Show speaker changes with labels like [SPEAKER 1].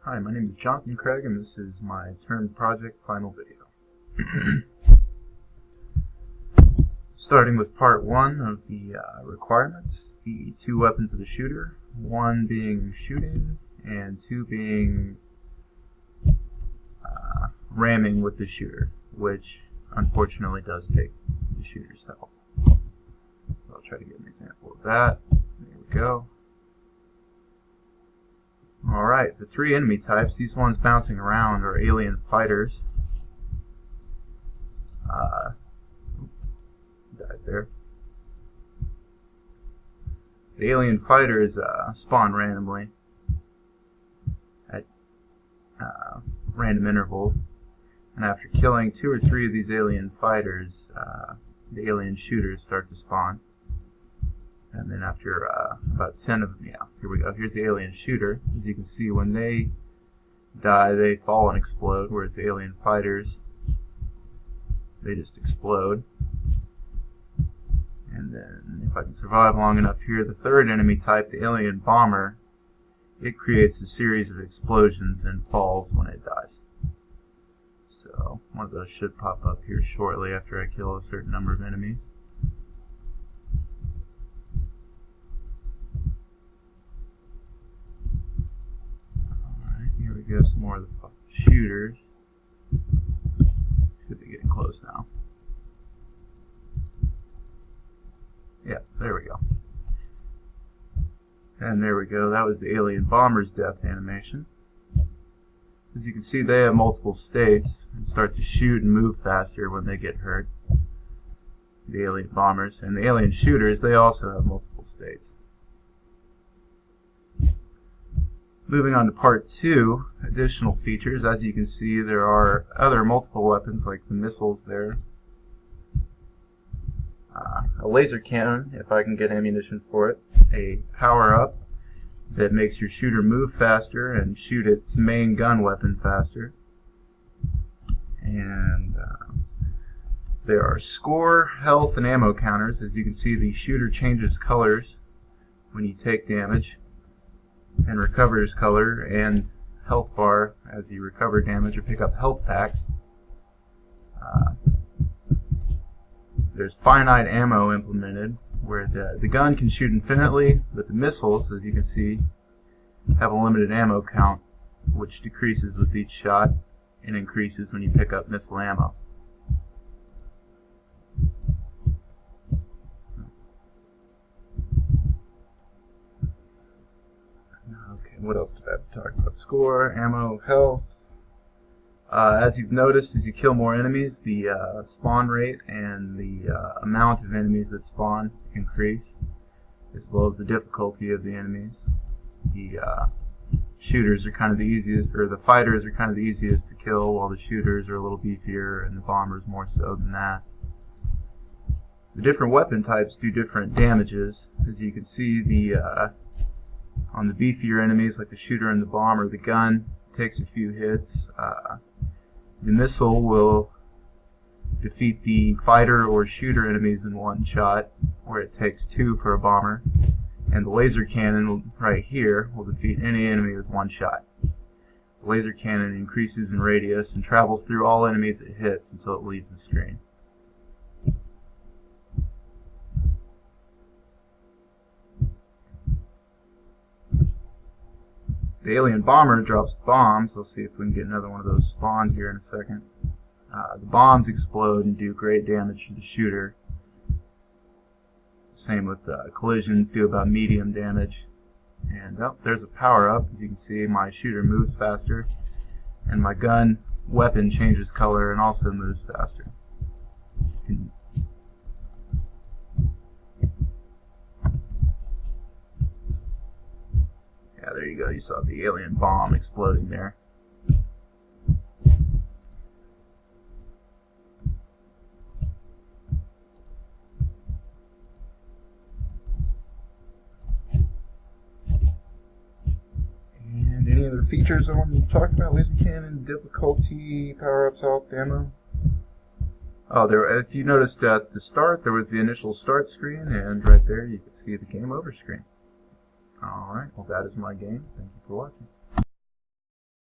[SPEAKER 1] Hi, my name is Jonathan Craig, and this is my Turn Project final video. Starting with part 1 of the requirements, the 2 weapons of the shooter, 1 being shooting, and 2 being ramming with the shooter, which unfortunately does take the shooter's health. So I'll try to get an example of that. There we go. Alright, the 3 enemy types, these ones bouncing around, are alien fighters. Died there. The alien fighters spawn randomly at random intervals, and after killing 2 or 3 of these alien fighters, the alien shooters start to spawn. And then after about 10 of them, here we go. Here's the alien shooter. As you can see, when they die, they fall and explode, whereas the alien fighters, they just explode. And then, if I can survive long enough here, the 3rd enemy type, the alien bomber, it creates a series of explosions and falls when it dies. So, one of those should pop up here shortly after I kill a certain number of enemies. Here we go, some more of the shooters. Should be getting close now. Yeah, there we go. And there we go, that was the alien bomber's death animation. As you can see, they have multiple states and start to shoot and move faster when they get hurt. The alien bombers. And the alien shooters, they also have multiple states. Moving on to part 2, additional features. As you can see, there are other multiple weapons like the missiles there. A laser cannon, if I can get ammunition for it. A power-up that makes your shooter move faster and shoot its main gun weapon faster. And there are score, health, and ammo counters. As you can see, the shooter changes colors when you take damage, and recovers color and health bar as you recover damage or pick up health packs. There's finite ammo implemented, where the gun can shoot infinitely, but the missiles, as you can see, have a limited ammo count, which decreases with each shot and increases when you pick up missile ammo. Okay, what else do I have to talk about? Score, ammo, health. As you've noticed, as you kill more enemies, the spawn rate and the amount of enemies that spawn increase, as well as the difficulty of the enemies. The shooters are kind of the easiest, or the fighters are kind of the easiest to kill, while the shooters are a little beefier, and the bombers more so than that. The different weapon types do different damages. As you can see, on the beefier enemies, like the shooter and the bomber, the gun takes a few hits. The missile will defeat the fighter or shooter enemies in one shot, where it takes 2 for a bomber. And the laser cannon right here will defeat any enemy with 1 shot. The laser cannon increases in radius and travels through all enemies it hits until it leaves the screen. The alien bomber drops bombs. Let's see if we can get another one of those spawned here in a second. The bombs explode and do great damage to the shooter. Same with collisions, do about medium damage. And there's a power-up. As you can see, my shooter moves faster, and my gun weapon changes color and also moves faster. Yeah, there you go. You saw the alien bomb exploding there. And any other features I want to talk about? Laser cannon, difficulty, power-ups, health, ammo. Oh, if you noticed at the start, there was the initial start screen, and right there you can see the game over screen. Alright, well that is my game. Thank you for watching.